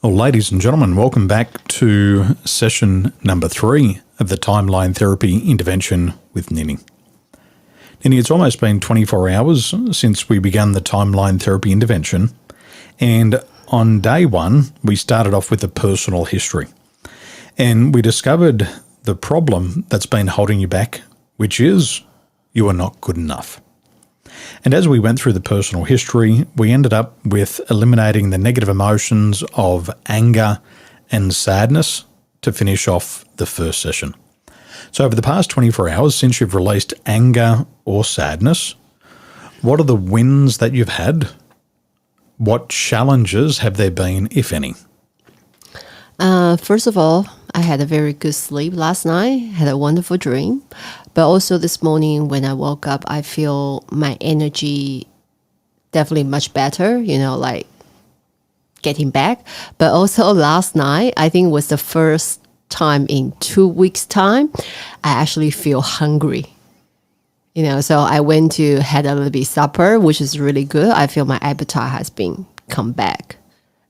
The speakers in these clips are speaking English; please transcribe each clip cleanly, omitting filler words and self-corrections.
Well, ladies and gentlemen, welcome back to session number 3 of the Timeline Therapy Intervention with Nini. Nini, it's almost been 24 hours since we began the Timeline Therapy Intervention, and on day 1, we started off with a personal history, and we discovered the problem that's been holding you back, which is you are not good enough. And as we went through the personal history, we ended up with eliminating the negative emotions of anger and sadness to finish off the first session. So over the past 24 hours, since you've released anger or sadness, what are the wins that you've had? What challenges have there been, if any? First of all, I had a very good sleep last night, had a wonderful dream. But also this morning when I woke up, I feel my energy definitely much better, like getting back. But also last night, I think was the first time in 2 weeks' time, I actually feel hungry. So I went to had a little bit supper, which is really good. I feel my appetite has been come back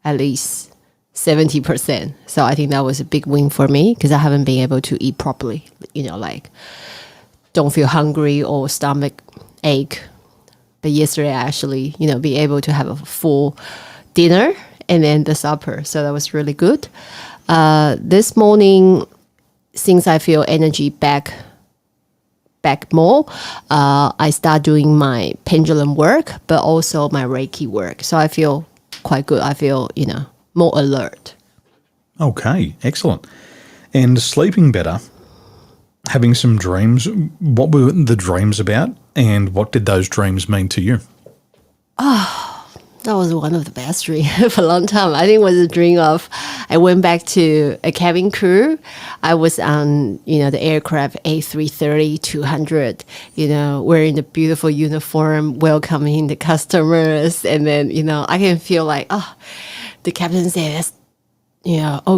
at least 70%. So I think that was a big win for me because I haven't been able to eat properly, don't feel hungry or stomach ache. But yesterday I actually, be able to have a full dinner and then the supper. So that was really good. This morning, since I feel energy back more, I start doing my pendulum work, but also my Reiki work. So I feel quite good. I feel, more alert. Okay, excellent. And sleeping better, having some dreams, what were the dreams about and what did those dreams mean to you? That was one of the best dreams for a long time. I think it was a dream of, I went back to a cabin crew. I was on, the aircraft A330-200, wearing the beautiful uniform, welcoming the customers. And then, I can feel like, the captain said, that's,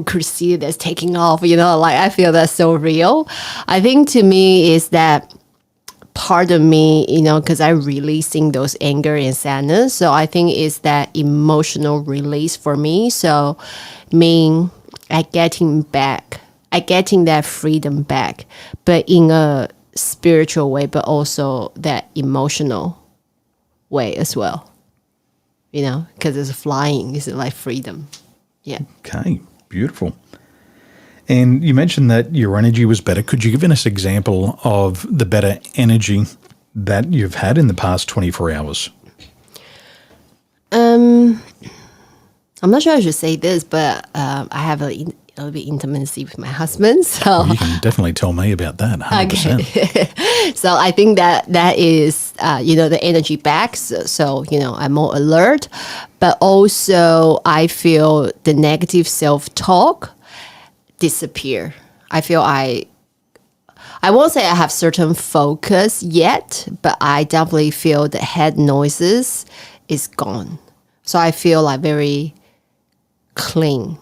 cruise that's taking off, I feel that's so real. I think to me is that part of me, because I'm releasing those anger and sadness. So I think it's that emotional release for me. So I getting that freedom back, but in a spiritual way, but also that emotional way as well. Because it's flying, it's like freedom. Yeah. Okay, beautiful. And you mentioned that your energy was better. Could you give us an example of the better energy that you've had in the past 24 hours? I'm not sure I should say this, but I have a little bit intimacy with my husband. So you can definitely tell me about that, 100%. Okay. So I think that is, the energy back. So, I'm more alert. But also I feel the negative self-talk disappear. I feel I won't say I have certain focus yet, but I definitely feel the head noises is gone. So I feel like very clean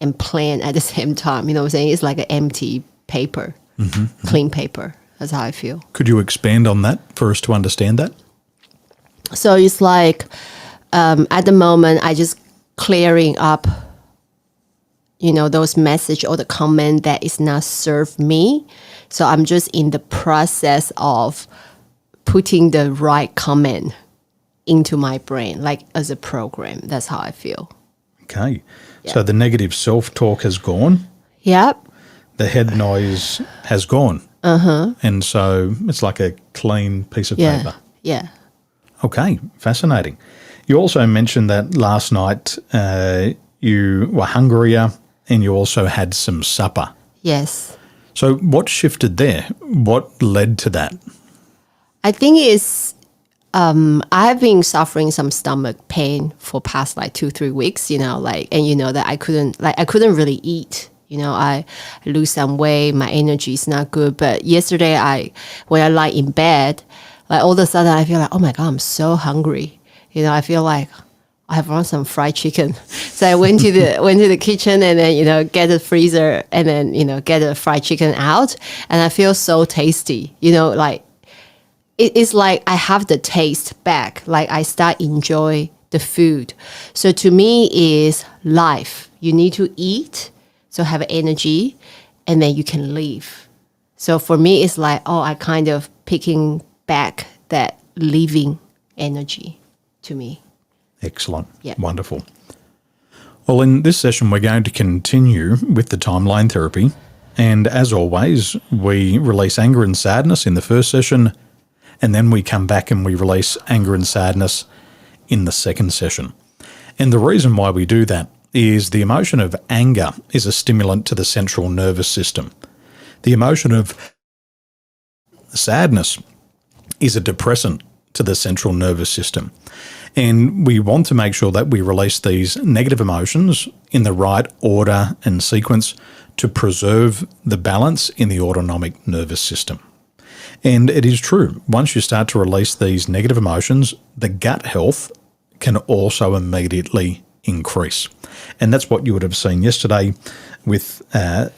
and plain at the same time. You know what I'm saying? It's like an empty paper, clean paper. That's how I feel. Could you expand on that for us to understand that? So it's like at the moment, I just clearing up those message or the comment that is not serve me. So I'm just in the process of putting the right comment into my brain, like as a program. That's how I feel. Okay. Yeah. So the negative self-talk has gone. Yep. The head noise has gone. And so it's like a clean piece of paper. Yeah. Okay. Fascinating. You also mentioned that last night you were hungrier and you also had some supper. Yes. So what shifted there? What led to that? I think it's, I've been suffering some stomach pain for past 2-3 weeks, and that I couldn't really eat. I lose some weight, my energy is not good. But yesterday when I lie in bed, all of a sudden I feel like, oh my God, I'm so hungry. I feel like I have run some fried chicken. So I went to the kitchen and then, get the freezer and then, get the fried chicken out. And I feel so tasty, it's like I have the taste back. Like I start enjoy the food. So to me is life. You need to eat, so have energy, and then you can live. So for me, it's like, I kind of picking back that living energy to me. Excellent. Yeah. Wonderful. Well, in this session, we're going to continue with the timeline therapy. And as always, we release anger and sadness in the first session, and then we come back and we release anger and sadness in the second session. And the reason why we do that is the emotion of anger is a stimulant to the central nervous system. The emotion of sadness is a depressant to the central nervous system. And we want to make sure that we release these negative emotions in the right order and sequence to preserve the balance in the autonomic nervous system. And it is true, once you start to release these negative emotions, the gut health can also immediately increase. And that's what you would have seen yesterday with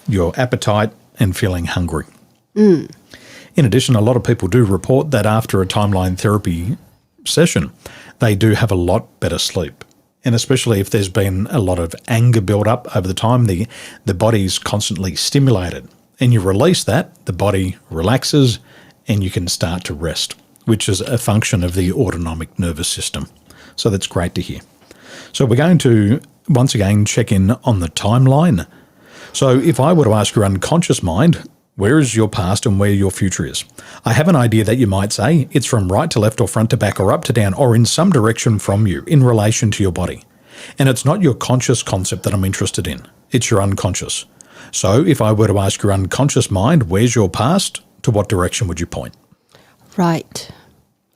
your appetite and feeling hungry. In addition, a lot of people do report that after a timeline therapy session, they do have a lot better sleep. And especially if there's been a lot of anger built up over the time, the body's constantly stimulated. And you release that, the body relaxes, and you can start to rest, which is a function of the autonomic nervous system. So that's great to hear. So we're going to, once again, check in on the timeline. So if I were to ask your unconscious mind, where is your past and where your future is? I have an idea that you might say it's from right to left or front to back or up to down or in some direction from you in relation to your body. And it's not your conscious concept that I'm interested in. It's your unconscious. So if I were to ask your unconscious mind, where's your past? To what direction would you point? Right.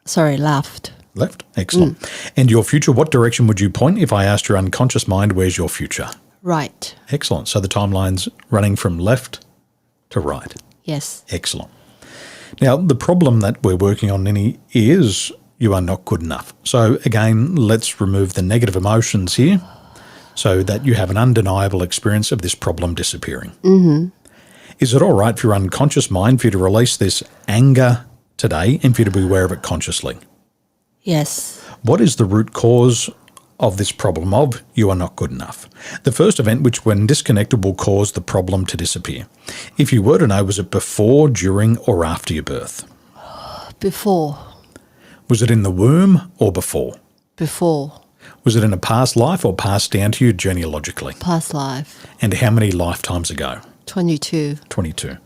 Sorry, left. Left? Excellent. And your future, what direction would you point if I asked your unconscious mind, where's your future? Right. Excellent. So the timeline's running from left to right. Yes. Excellent. Now, the problem that we're working on, Nini, is you are not good enough. So again, let's remove the negative emotions here so that you have an undeniable experience of this problem disappearing. Is it all right for your unconscious mind for you to release this anger today and for you to be aware of it consciously? Yes. What is the root cause of this problem of you are not good enough? The first event, which when disconnected will cause the problem to disappear. If you were to know, was it before, during or after your birth? Before. Was it in the womb or before? Before. Was it in a past life or passed down to you genealogically? Past life. And how many lifetimes ago? 22. 22.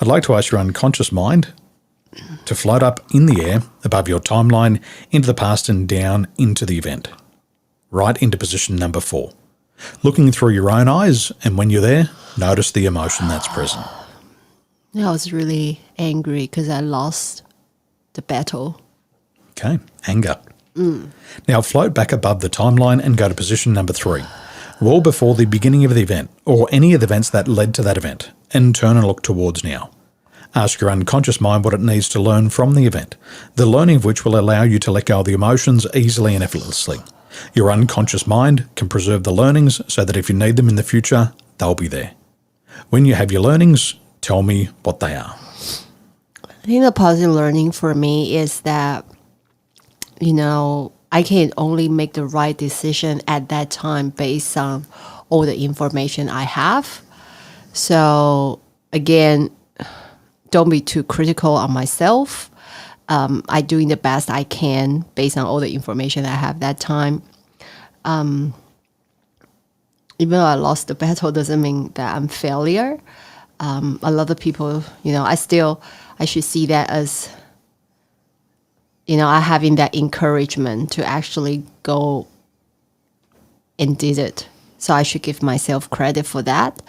I'd like to ask your unconscious mind to float up in the air above your timeline into the past and down into the event. Right into position number 4. Looking through your own eyes, and when you're there, notice the emotion that's present. I was really angry because I lost the battle. Okay, anger. Now float back above the timeline and go to position number 3. Well before the beginning of the event, or any of the events that led to that event, and turn and look towards now. Ask your unconscious mind what it needs to learn from the event, the learning of which will allow you to let go of the emotions easily and effortlessly. Your unconscious mind can preserve the learnings so that if you need them in the future, they'll be there. When you have your learnings, tell me what they are. I think the positive learning for me is that, I can only make the right decision at that time based on all the information I have. So again, don't be too critical on myself. I'm doing the best I can based on all the information I have that time. Even though I lost the battle doesn't mean that I'm failure. A lot of people, I should see that as, I having that encouragement to actually go and did it. So I should give myself credit for that.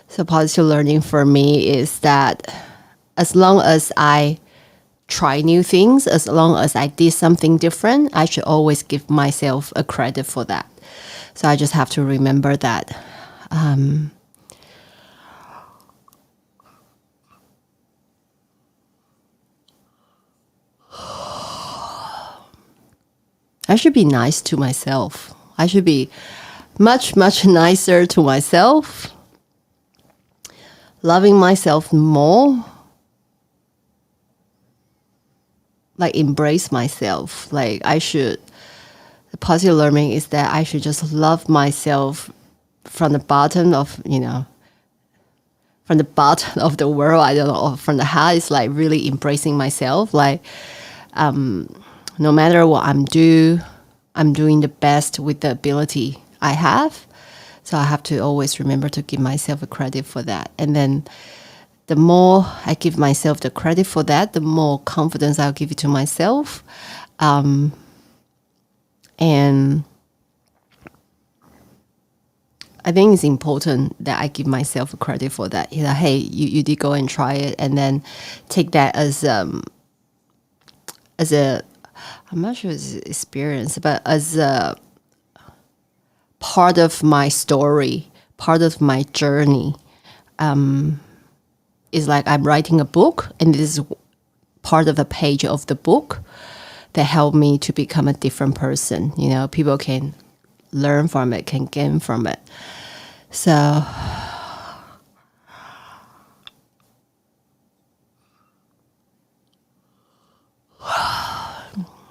So positive learning for me is that as long as I try new things, as long as I did something different, I should always give myself a credit for that. So I just have to remember that. I should be nice to myself. I should be much, much nicer to myself. Loving myself more. Like embrace myself. Like I should the positive learning is that I should just love myself from the bottom of, from the bottom of the world. I don't know, or from the heart. It's like really embracing myself. Like, no matter what I'm doing the best with the ability I have. So I have to always remember to give myself a credit for that. And then the more I give myself the credit for that, the more confidence I'll give it to myself. And I think it's important that I give myself a credit for that. Hey, you did go and try it, and then take that as a, I'm not sure it's experience, but as a part of my story, part of my journey. It's like I'm writing a book, and this is part of a page of the book that helped me to become a different person. People can learn from it, can gain from it. So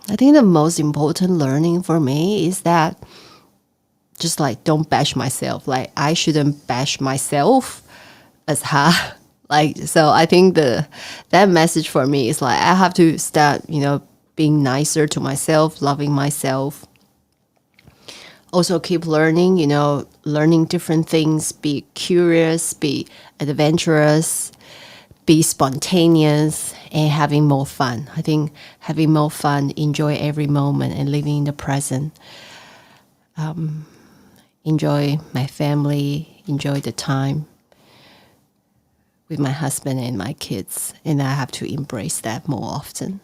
I think the most important learning for me is that just like don't bash myself. Like I shouldn't bash myself as hard. So I think that message for me is like I have to start, being nicer to myself, loving myself. Also keep learning, learning different things, be curious, be adventurous, be spontaneous, and having more fun. I think having more fun, enjoy every moment and living in the present. Enjoy my family, enjoy the time with my husband and my kids. And I have to embrace that more often.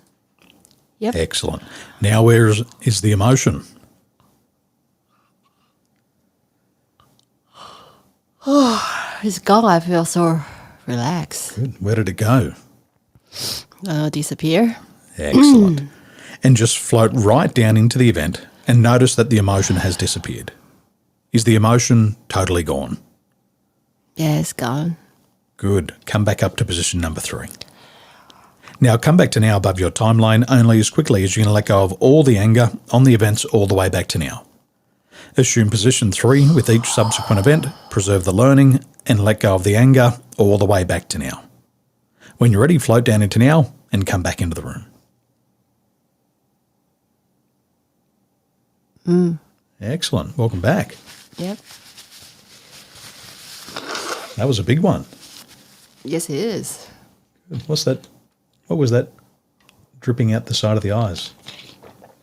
Yep. Excellent. Now, where is the emotion? It's gone. I feel so relaxed. Good. Where did it go? Disappear. Excellent. And just float right down into the event and notice that the emotion has disappeared. Is the emotion totally gone? Yeah, it's gone. Good. Come back up to position number 3. Now come back to now above your timeline only as quickly as you can let go of all the anger on the events all the way back to now. Assume position 3 with each subsequent event, preserve the learning, and let go of the anger all the way back to now. When you're ready, float down into now and come back into the room. Excellent. Welcome back. Yep. That was a big one. Yes, it is. What's that? What was that dripping out the side of the eyes?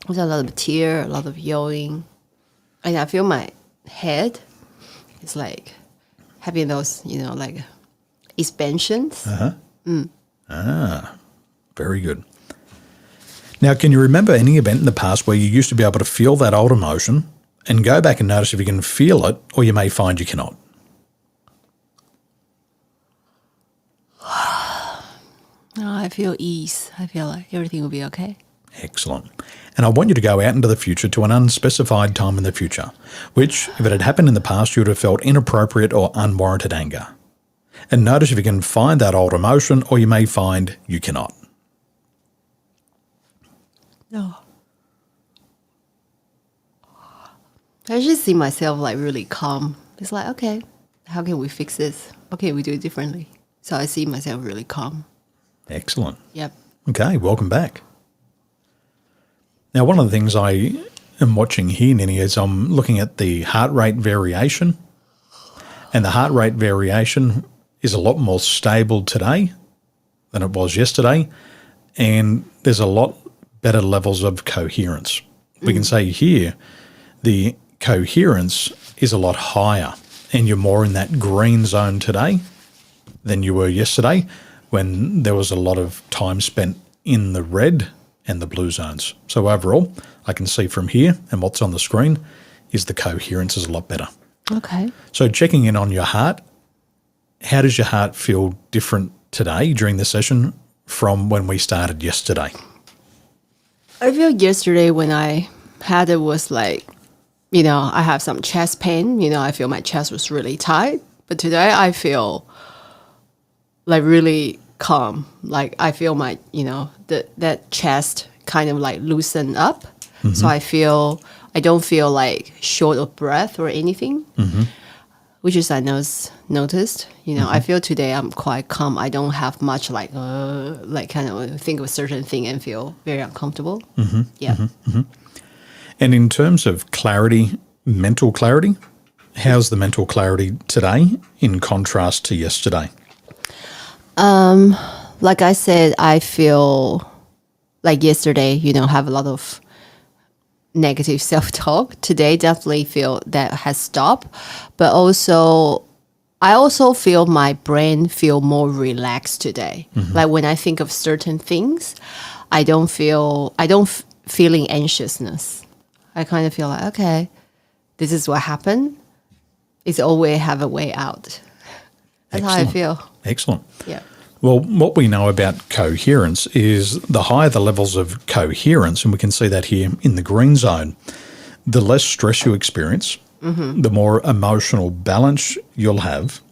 There's a lot of tear, a lot of yawning. And I feel my head is like having those, like expansions. Very good. Now, can you remember any event in the past where you used to be able to feel that old emotion and go back and notice if you can feel it, or you may find you cannot? No, I feel ease. I feel like everything will be okay. Excellent. And I want you to go out into the future to an unspecified time in the future, which, if it had happened in the past, you would have felt inappropriate or unwarranted anger. And notice if you can find that old emotion, or you may find you cannot. No. I just see myself like really calm. It's like, okay, how can we fix this? How can we do it differently? So I see myself really calm. Excellent. Yep. Okay, welcome back. Now, one of the things I am watching here, Nini, is I'm looking at the heart rate variation. And the heart rate variation is a lot more stable today than it was yesterday. And there's a lot better levels of coherence. We can say here the coherence is a lot higher, and you're more in that green zone today than you were yesterday, when there was a lot of time spent in the red and the blue zones. So overall, I can see from here, and what's on the screen is the coherence is a lot better. Okay. So checking in on your heart, how does your heart feel different today during the session from when we started yesterday? I feel yesterday when I had it was like, I have some chest pain. I feel my chest was really tight. But today I feel like really calm. Like I feel my, that chest kind of like loosen up. Mm-hmm. So I I don't feel like short of breath or anything, which is I noticed. I feel today I'm quite calm. I don't have much like kind of think of a certain thing and feel very uncomfortable. Yeah. And in terms of clarity, mental clarity, how's the mental clarity today in contrast to yesterday? Like I said, I feel like yesterday, have a lot of negative self-talk. Today, definitely feel that has stopped. But I also feel my brain feel more relaxed today. Like when I think of certain things, I don't feeling anxiousness. I kind of feel like, okay, this is what happened. It's always have a way out. That's how I feel. Excellent. Yeah. Well, what we know about coherence is the higher the levels of coherence, and we can see that here in the green zone, the less stress you experience, the more emotional balance you'll have,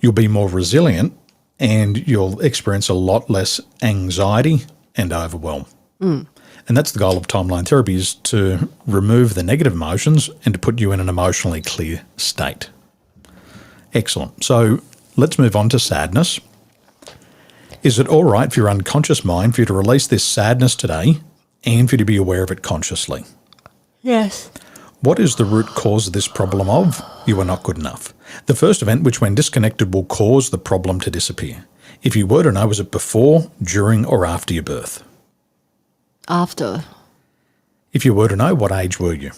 you'll be more resilient, and you'll experience a lot less anxiety and overwhelm. And that's the goal of timeline therapy, is to remove the negative emotions and to put you in an emotionally clear state. Excellent. So let's move on to sadness. Is it all right for your unconscious mind for you to release this sadness today and for you to be aware of it consciously? Yes. What is the root cause of this problem of you are not good enough? The first event which, when disconnected, will cause the problem to disappear. If you were to know, was it before, during, or after your birth? After. If you were to know, what age were you?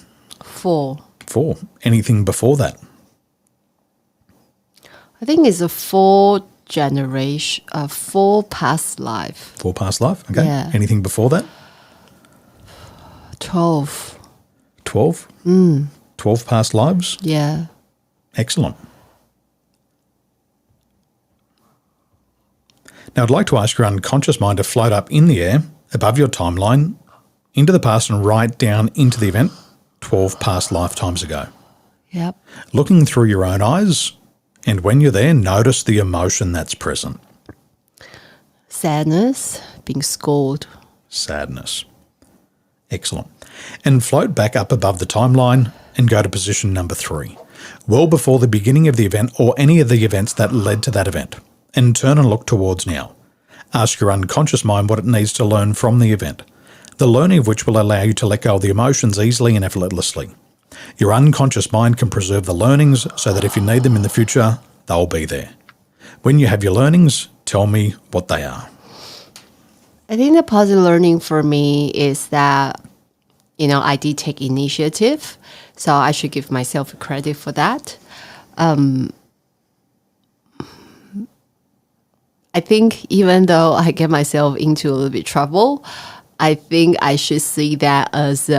4. 4. Anything before that? I think it's a 4 generation, 4 past life. 4 past life? Okay. Yeah. Anything before that? 12. 12? 12 past lives? Yeah. Excellent. Now, I'd like to ask your unconscious mind to float up in the air above your timeline into the past and right down into the event 12 past lifetimes ago. Yep. Looking through your own eyes, and when you're there, notice the emotion that's present. Sadness, being scolded. Sadness. Excellent. And float back up above the timeline and go to position number 3, well before the beginning of the event or any of the events that led to that event, and turn and look towards now. Ask your unconscious mind what it needs to learn from the event, the learning of which will allow you to let go of the emotions easily and effortlessly. Your unconscious mind can preserve the learnings so that if you need them in the future, they'll be there. When you have your learnings, tell me what they are. I think the positive learning for me is that, I did take initiative, so I should give myself credit for that. I think even though I get myself into a little bit trouble, I think I should see that as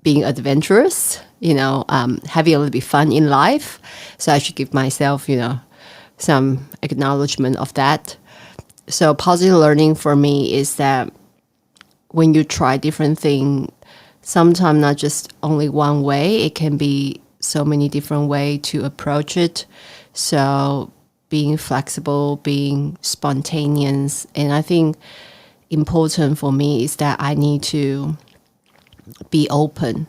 being adventurous, having a little bit fun in life. So I should give myself, some acknowledgement of that. So positive learning for me is that when you try different things, sometimes not just only one way, it can be so many different ways to approach it. So being flexible, being spontaneous, and I think important for me is that I need to be open.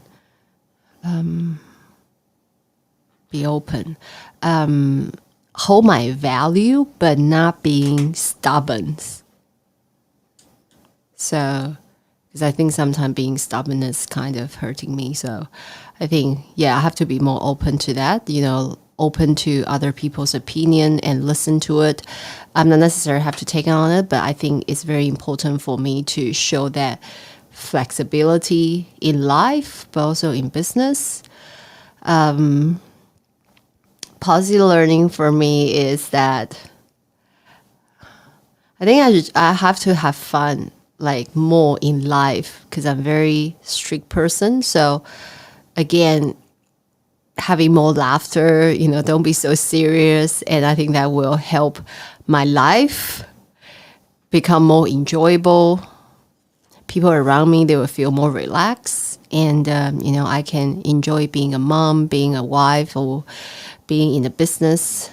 Hold my value, but not being stubborn. So, because I think sometimes being stubborn is kind of hurting me. So, I think, I have to be more open to that, open to other people's opinion and listen to it. I'm not necessarily have to take on it, but I think it's very important for me to show that flexibility in life, but also in business. Positive learning for me is that I think I have to have fun, like more in life, because I'm a very strict person. So again, having more laughter, don't be so serious. And I think that will help my life become more enjoyable. People around me, they will feel more relaxed. And, I can enjoy being a mom, being a wife, or being in the business,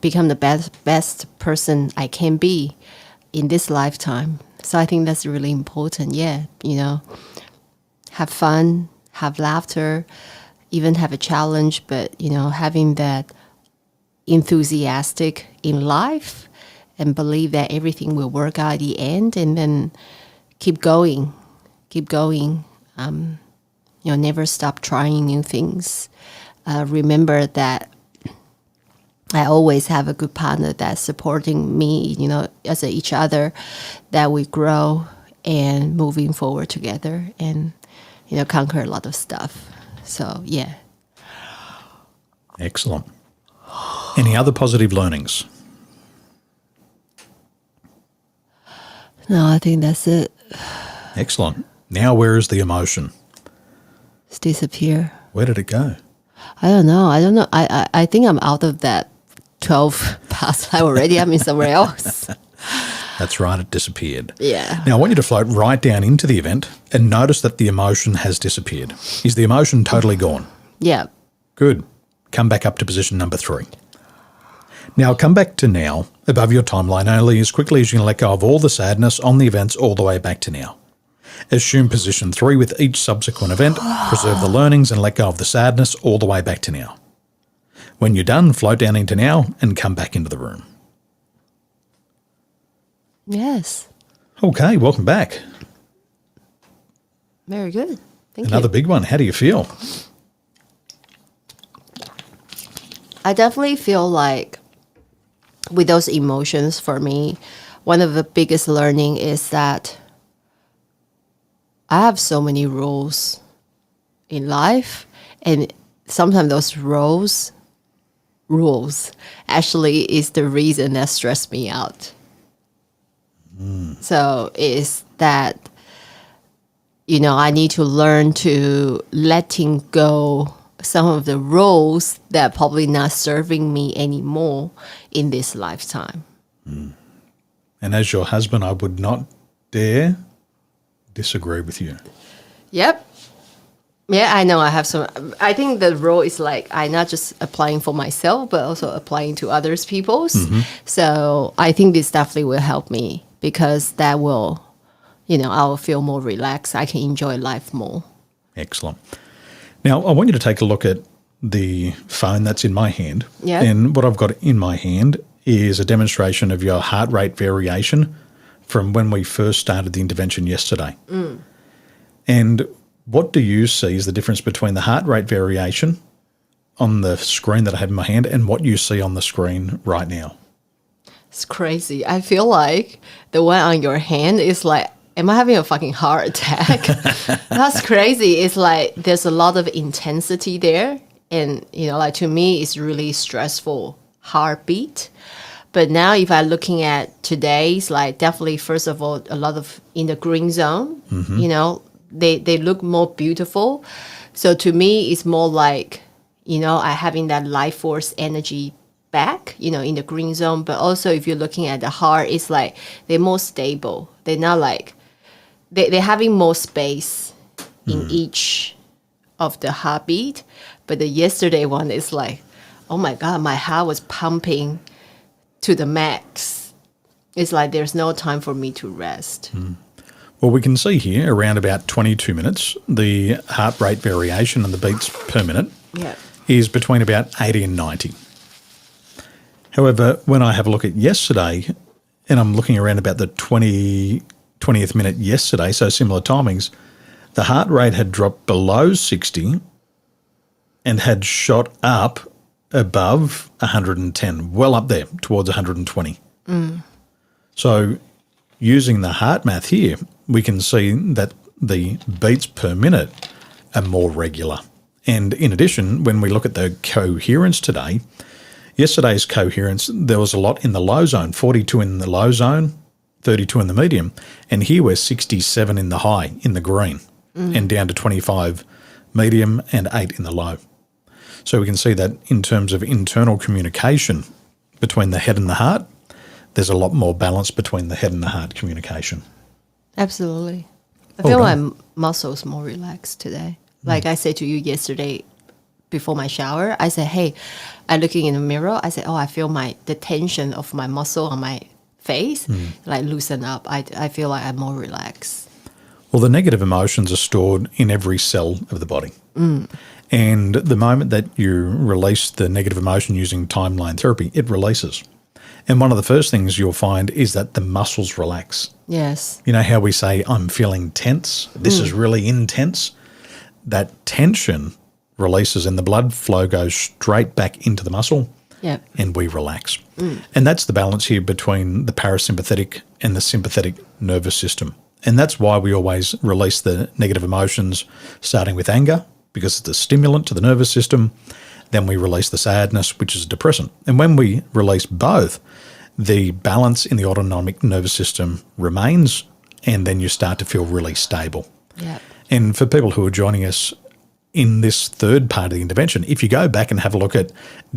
become the best person I can be in this lifetime. So I think that's really important. Yeah, have fun, have laughter, even have a challenge, but, having that enthusiastic in life and believe that everything will work out at the end, and then keep going. Never stop trying new things. Remember that I always have a good partner that's supporting me, as each other, that we grow and moving forward together and, conquer a lot of stuff. So, yeah. Excellent. Any other positive learnings? No, I think that's it. Excellent. Now, where is the emotion? It's disappear. Where did it go? I don't know. I think I'm out of that 12 past life already. I'm in somewhere else. That's right, it disappeared. Yeah. Now, I want you to float right down into the event and notice that the emotion has disappeared. Is the emotion totally gone? Yeah. Good. Come back up to position number 3. Now, come back to now, above your timeline only as quickly as you can let go of all the sadness on the events all the way back to now. Assume position 3 with each subsequent event, preserve the learnings and let go of the sadness all the way back to now. When you're done, float down into now and come back into the room. Yes. Okay, welcome back. Very good. Thank Another you. big one. How do you feel? I definitely feel like with those emotions, for me, one of the biggest learning is that I have so many rules in life, and sometimes those rules actually is the reason that stress me out. So is that, I need to learn to letting go some of the roles that probably not serving me anymore in this lifetime. And as your husband, I would not dare disagree with you. Yep. Yeah, I know I have some. I think the role is like I'm not just applying for myself, but also applying to others people's. So I think this definitely will help me because that will, I will feel more relaxed. I can enjoy life more. Excellent. Now, I want you to take a look at the phone that's in my hand. Yeah. And what I've got in my hand is a demonstration of your heart rate variation from when we first started the intervention yesterday. And what do you see is the difference between the heart rate variation on the screen that I have in my hand and what you see on the screen right now? It's crazy. I feel like the one on your hand is like, am I having a fucking heart attack? That's crazy. It's like there's a lot of intensity there. And, like to me, it's really stressful heartbeat. But now if I'm looking at today's, like definitely, first of all, a lot of in the green zone, they look more beautiful. So to me, it's more like, I having that life force energy back, in the green zone. But also if you're looking at the heart, it's like they're more stable. They're not like, they're having more space in each of the heartbeat. But the yesterday one is like, oh my God, my heart was pumping to the max. It's like there's no time for me to rest. Well, we can see here around about 22 minutes, the heart rate variation and the beats per minute is between about 80 and 90. However, when I have a look at yesterday, and I'm looking around about the 20th minute yesterday, so similar timings, the heart rate had dropped below 60 and had shot up above 110, well up there towards 120. So using the heart math here, we can see that the beats per minute are more regular. And in addition, when we look at the coherence today, yesterday's coherence, there was a lot in the low zone, 42 in the low zone, 32 in the medium, and here we're 67 in the high, in the green, and down to 25 medium and 8 in the low. So we can see that in terms of internal communication between the head and the heart, there's a lot more balance between the head and the heart communication. Absolutely. I Well feel done. my muscles more relaxed today. Like I said to you yesterday before my shower, I said, hey, I'm looking in the mirror. I said, I feel the tension of my muscle on my face, like loosen up. I feel like I'm more relaxed. Well, the negative emotions are stored in every cell of the body. And the moment that you release the negative emotion using timeline therapy, it releases. And one of the first things you'll find is that the muscles relax. Yes. You know how we say, I'm feeling tense? This is really intense. That tension releases and the blood flow goes straight back into the muscle. Yep. And we relax. And that's the balance here between the parasympathetic and the sympathetic nervous system. And that's why we always release the negative emotions, starting with anger, because it's a stimulant to the nervous system. Then we release the sadness, which is a depressant. And when we release both, the balance in the autonomic nervous system remains, and then you start to feel really stable. Yep. And for people who are joining us in this third part of the intervention, if you go back and have a look at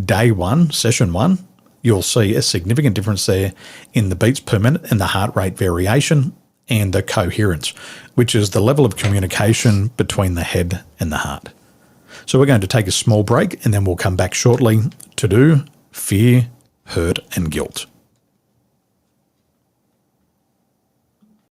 day 1, session 1, you'll see a significant difference there in the beats per minute and the heart rate variation and the coherence, which is the level of communication between the head and the heart. So we're going to take a small break and then we'll come back shortly to do fear, hurt and guilt.